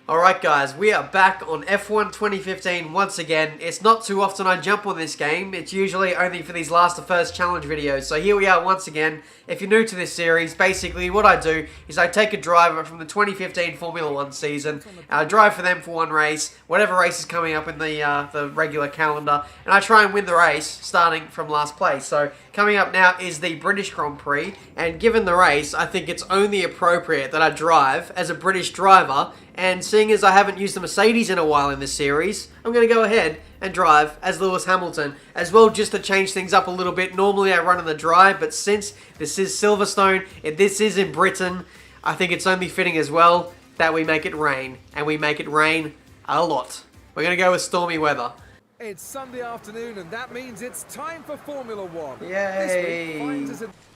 Alright guys, we are back on F1 2015 once again. It's not too often I jump on this game. It's usually only for these last to first challenge videos. So here we are once again. If you're new to this series, basically what I do is I take a driver from the 2015 Formula 1 season, and I drive for them for one race, whatever race is coming up in the regular calendar, and I try and win the race starting from last place. So coming up now is the British Grand Prix, and given the race, I think it's only appropriate that I drive as a British driver. And seeing as I haven't used the Mercedes in a while in this series, I'm going to go ahead and drive as Lewis Hamilton. As well, just to change things up a little bit. Normally I run in the dry, but since this is Silverstone, and this is in Britain, I think it's only fitting as well that we make it rain. And we make it rain a lot. We're going to go with stormy weather. It's Sunday afternoon, and that means it's time for Formula 1. Yay!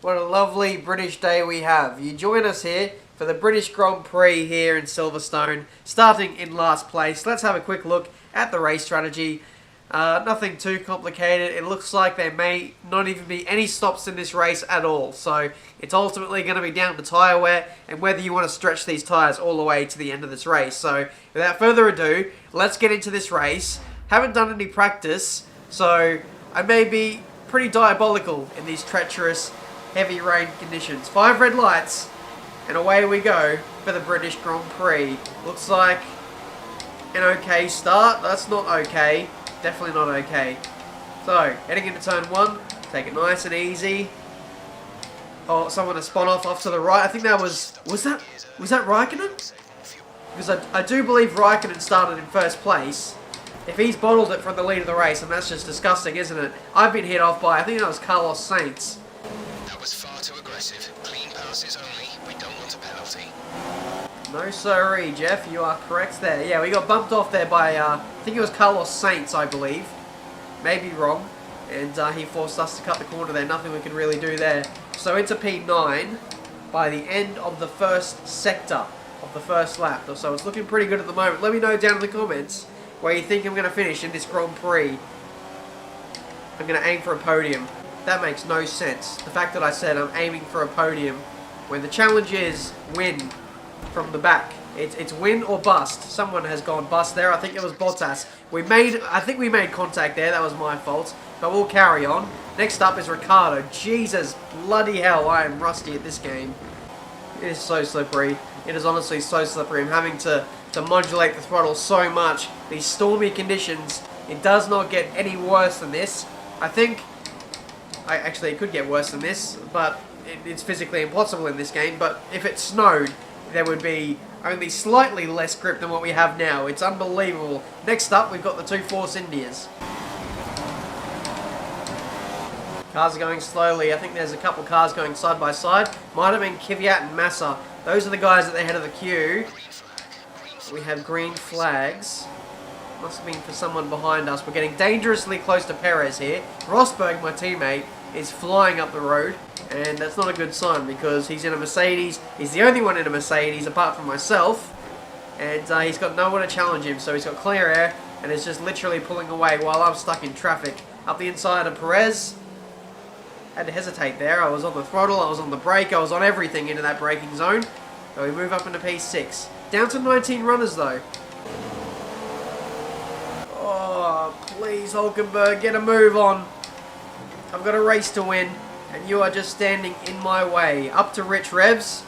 What a lovely British day we have. You join us here for the British Grand Prix here in Silverstone, starting in last place. Let's have a quick look at the race strategy. Nothing too complicated. It looks like there may not even be any stops in this race at all. So it's ultimately going to be down to tyre wear and whether you want to stretch these tyres all the way to the end of this race. So without further ado, let's get into this race. Haven't done any practice, so I may be pretty diabolical in these treacherous, heavy rain conditions. 5 red lights, and away we go for the British Grand Prix. Looks like an okay start. That's not okay. Definitely not okay. So, heading into turn 1. Take it nice and easy. Oh, someone has spun off to the right. I think that was that Raikkonen? Because I do believe Raikkonen started in first place. If he's bottled it from the lead of the race, and that's just disgusting, isn't it? I've been hit off by, I think that was Carlos Sainz. That was far too aggressive. Clean passes only. We don't want a penalty. No siree, Jeff. You are correct there. Yeah, we got bumped off there by, I think it was Carlos Sainz, I believe. Maybe wrong. And he forced us to cut the corner there. Nothing we could really do there. So into P9 by the end of the first sector of the first lap. So it's looking pretty good at the moment. Let me know down in the comments where you think I'm going to finish in this Grand Prix. I'm going to aim for a podium. That makes no sense. The fact that I said I'm aiming for a podium when the challenge is win from the back. It's win or bust. Someone has gone bust there. I think it was Bottas. I think we made contact there. That was my fault. But we'll carry on. Next up is Ricciardo. Jesus bloody hell, I am rusty at this game. It is so slippery. It is honestly so slippery. I'm having to modulate the throttle so much. These stormy conditions, it does not get any worse than this. I think, actually it could get worse than this, but it's physically impossible in this game. But if it snowed, there would be only slightly less grip than what we have now. It's unbelievable. Next up, we've got the two Force Indias. Cars are going slowly. I think there's a couple cars going side by side. Might have been Kvyat and Massa. Those are the guys at the head of the queue. We have green flags. Must have been for someone behind us. We're getting dangerously close to Perez here. Rosberg, my teammate, is flying up the road. And that's not a good sign because he's in a Mercedes. He's the only one in a Mercedes apart from myself. And he's got no one to challenge him. So he's got clear air and is just literally pulling away while I'm stuck in traffic. Up the inside of Perez. Had to hesitate there. I was on the throttle, I was on the brake, I was on everything into that braking zone. So we move up into P6. Down to 19 runners though. Oh, please Hulkenberg, get a move on. I've got a race to win, and you are just standing in my way. Up to Rich Revs.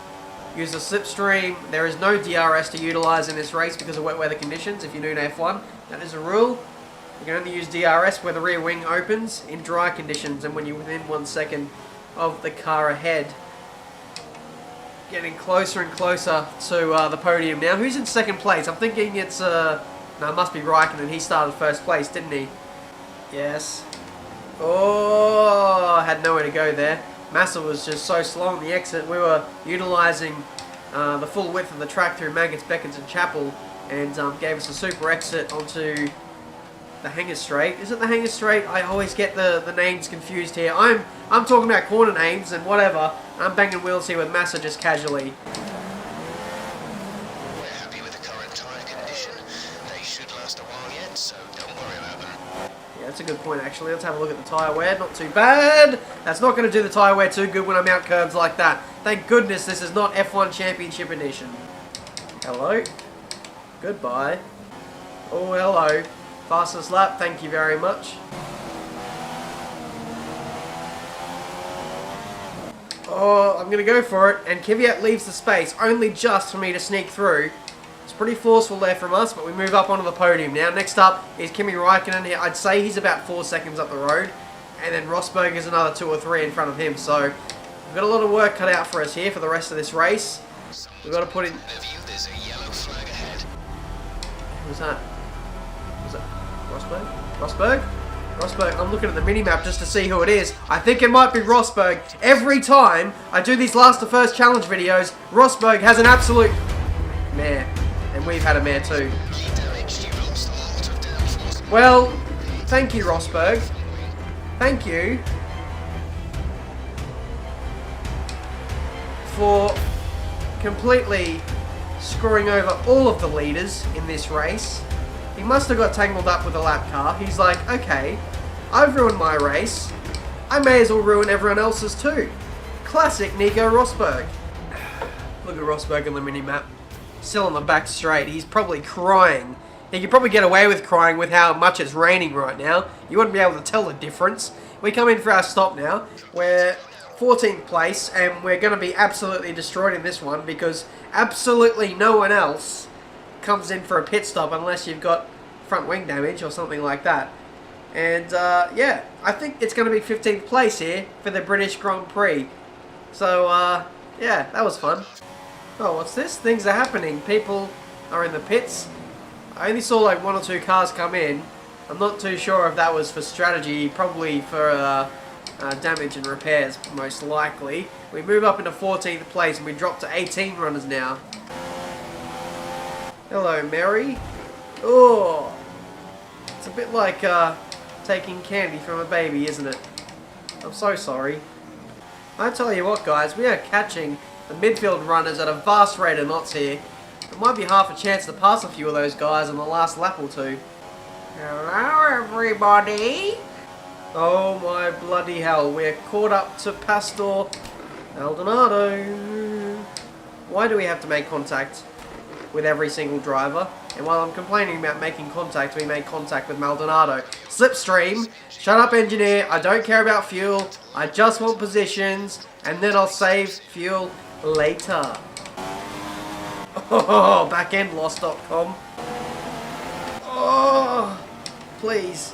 Use the slipstream. There is no DRS to utilise in this race because of wet weather conditions. If you're new to F1, that is a rule. You can only use DRS where the rear wing opens in dry conditions and when you're within 1 second of the car ahead. Getting closer and closer to the podium now. Who's in second place? I'm thinking it's, no, it must be Raikkonen. He started first place, didn't he? Yes. Oh, I had nowhere to go there. Massa was just so slow on the exit. We were utilising the full width of the track through Maggots, Beckons and Chapel and gave us a super exit onto the Hangar Straight. Is it the Hangar Straight? I always get the names confused here. I'm talking about corner names and whatever. I'm banging wheels here with Massa just casually. We're happy with the current tyre condition. They should last a while yet, so don't worry about them. Yeah, that's a good point actually. Let's have a look at the tyre wear. Not too bad. That's not going to do the tyre wear too good when I'm out curbs like that. Thank goodness this is not F1 Championship Edition. Hello? Goodbye. Oh, hello. Fastest lap, thank you very much. Oh, I'm going to go for it, and Kvyat leaves the space, only just for me to sneak through. It's pretty forceful there from us, but we move up onto the podium. Now, next up is Kimi Räikkönen here. I'd say he's about 4 seconds up the road, and then Rosberg is another 2 or 3 in front of him, so we've got a lot of work cut out for us here for the rest of this race. We've got to put in... There's a yellow flag ahead. Who's that? Was it Rosberg? Rosberg? Rosberg. I'm looking at the mini-map just to see who it is. I think it might be Rosberg. Every time I do these last to first challenge videos, Rosberg has an absolute mare. And we've had a mare too. Well, thank you, Rosberg. Thank you for completely screwing over all of the leaders in this race. He must have got tangled up with a lap car. He's like, okay, I've ruined my race. I may as well ruin everyone else's too. Classic Nico Rosberg. Look at Rosberg on the mini-map. Still on the back straight. He's probably crying. He could probably get away with crying with how much it's raining right now. You wouldn't be able to tell the difference. We come in for our stop now. We're 14th place, and we're going to be absolutely destroyed in this one because absolutely no one else comes in for a pit stop unless you've got front wing damage or something like that. And yeah, I think it's going to be 15th place here for the British Grand Prix. So yeah, that was fun. Oh, what's this? Things are happening. People are in the pits. I only saw like 1 or 2 cars come in. I'm not too sure if that was for strategy, probably for damage and repairs, most likely. We move up into 14th place and we drop to 18 runners now. Hello, Mary. Oh, it's a bit like taking candy from a baby, isn't it? I'm so sorry. I tell you what, guys, we are catching the midfield runners at a vast rate of knots here. There might be half a chance to pass a few of those guys on the last lap or two. Hello, everybody. Oh my bloody hell, we're caught up to Pastor Maldonado. Why do we have to make contact with every single driver? And while I'm complaining about making contact, we make contact with Maldonado. Slipstream, shut up engineer, I don't care about fuel, I just want positions, and then I'll save fuel later. Oh, backendloss.com. Oh, please.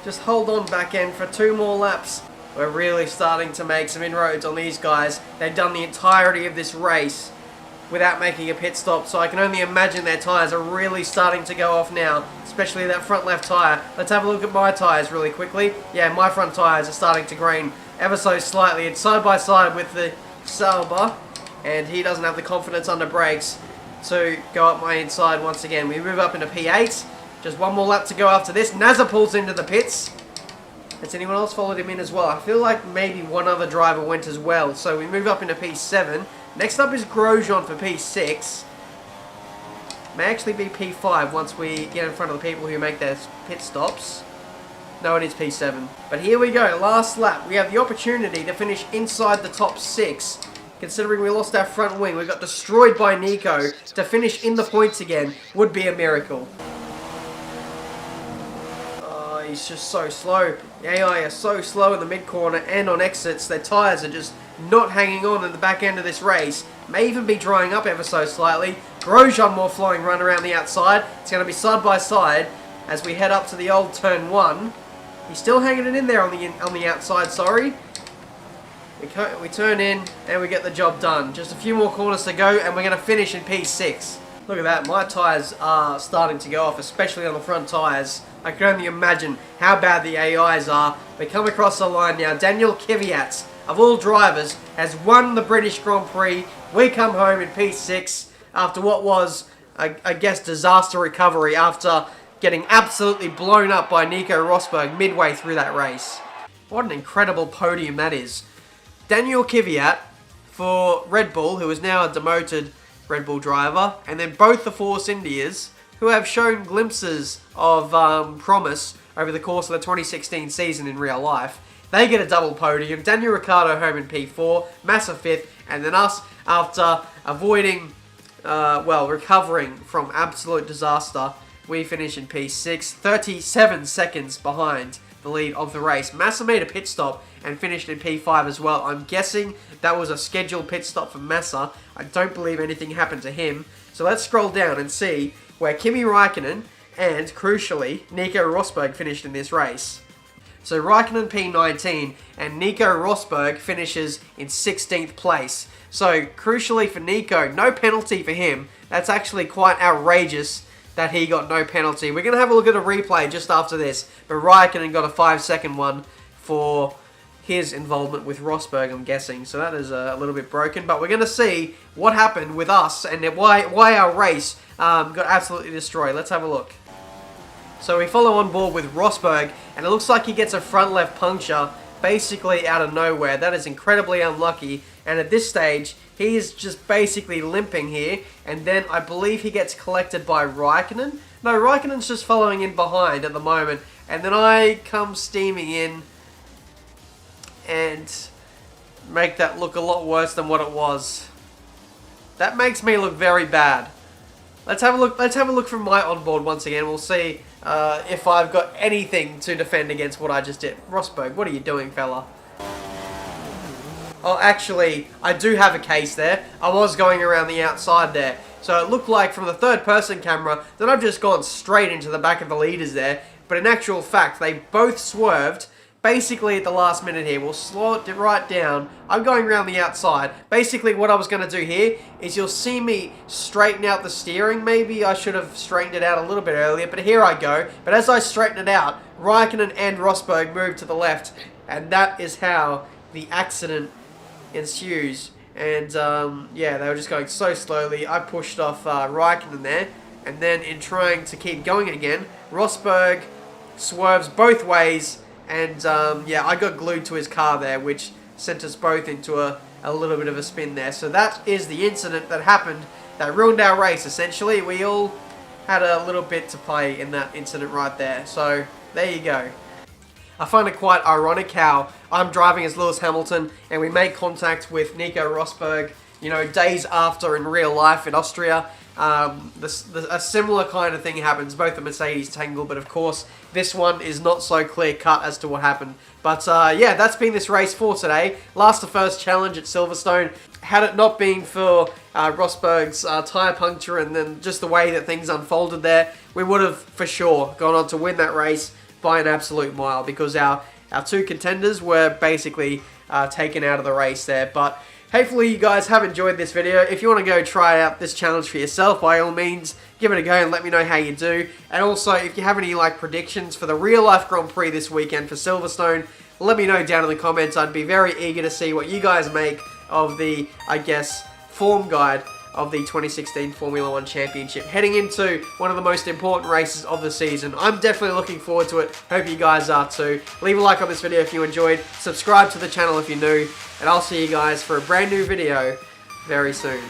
Just hold on, back end, for 2 more laps. We're really starting to make some inroads on these guys. They've done the entirety of this race without making a pit stop, so I can only imagine their tyres are really starting to go off now, especially that front left tyre. Let's have a look at my tyres really quickly. Yeah, my front tyres are starting to green ever so slightly. It's side by side with the Sauber, and he doesn't have the confidence under brakes to go up my inside once again. We move up into P8. Just 1 more lap to go after this. Nazar pulls into the pits. Has anyone else followed him in as well? I feel like maybe one other driver went as well. So we move up into P7. Next up is Grosjean for P6. May actually be P5 once we get in front of the people who make their pit stops. No, it is P7. But here we go. Last lap. We have the opportunity to finish inside the top 6. Considering we lost our front wing, we got destroyed by Nico. To finish in the points again would be a miracle. He's just so slow. The AI are so slow in the mid-corner and on exits. Their tyres are just not hanging on in the back end of this race. May even be drying up ever so slightly. Grosjean more flowing run around the outside. It's going to be side by side as we head up to the old turn 1. He's still hanging it in there on the outside, sorry. We turn in and we get the job done. Just a few more corners to go and we're going to finish in P6. Look at that, my tyres are starting to go off, especially on the front tyres. I can only imagine how bad the AIs are. We come across the line now. Daniel Kvyat, of all drivers, has won the British Grand Prix. We come home in P6 after what was, I guess, disaster recovery after getting absolutely blown up by Nico Rosberg midway through that race. What an incredible podium that is. Daniel Kvyat for Red Bull, who is now a demoted Red Bull driver, and then both the Force Indias, who have shown glimpses of promise over the course of the 2016 season in real life. They get a double podium. Daniel Ricciardo home in P4, Massa 5th, and then us, after avoiding well, recovering from absolute disaster. We finish in P6, 37 seconds behind the lead of the race. Massa made a pit stop and finished in P5 as well. I'm guessing that was a scheduled pit stop for Massa. I don't believe anything happened to him. So let's scroll down and see where Kimi Räikkönen and, crucially, Nico Rosberg finished in this race. So Räikkönen P19 and Nico Rosberg finishes in 16th place. So, crucially for Nico, no penalty for him. That's actually quite outrageous that he got no penalty. We're going to have a look at a replay just after this. But Räikkönen got a 5-second one for his involvement with Rosberg, I'm guessing. So that is a little bit broken. But we're going to see what happened with us and why our race got absolutely destroyed. Let's have a look. So we follow on board with Rosberg, and it looks like he gets a front left puncture basically out of nowhere. That is incredibly unlucky. And at this stage, he is just basically limping here. And then I believe he gets collected by Räikkönen. No, Räikkönen's just following in behind at the moment. And then I come steaming in and make that look a lot worse than what it was. That makes me look very bad. Let's have a look. Let's have a look from my onboard once again. We'll see if I've got anything to defend against what I just did. Rosberg, what are you doing, fella? Oh, actually, I do have a case there. I was going around the outside there. So it looked like from the third-person camera that I've just gone straight into the back of the leaders there. But in actual fact, they both swerved basically at the last minute here. We'll slow it right down. I'm going around the outside. Basically, what I was going to do here is you'll see me straighten out the steering. Maybe I should have straightened it out a little bit earlier, but here I go. But as I straighten it out, Räikkönen and Rosberg move to the left, and that is how the accident ensues. And yeah, they were just going so slowly. I pushed off Räikkönen there, and then in trying to keep going again, Rosberg swerves both ways, and yeah, I got glued to his car there, which sent us both into a little bit of a spin there. So that is the incident that happened that ruined our race, essentially. We all had a little bit to play in that incident right there. So there you go. I find it quite ironic how I'm driving as Lewis Hamilton and we make contact with Nico Rosberg, you know, days after in real life in Austria. A similar kind of thing happens, both the Mercedes tangle, but of course this one is not so clear cut as to what happened. But yeah, that's been this race for today. Last the first challenge at Silverstone. Had it not been for Rosberg's tyre puncture and then just the way that things unfolded there, we would have for sure gone on to win that race by an absolute mile, because our two contenders were basically taken out of the race there. But hopefully you guys have enjoyed this video. If you want to go try out this challenge for yourself, by all means, give it a go and let me know how you do. And also, if you have any predictions for the real life Grand Prix this weekend for Silverstone, let me know down in the comments. I'd be very eager to see what you guys make of the, I guess, form guide of the 2016 Formula 1 Championship, heading into one of the most important races of the season. I'm definitely looking forward to it. Hope you guys are too. Leave a like on this video if you enjoyed. Subscribe to the channel if you're new. And I'll see you guys for a brand new video very soon.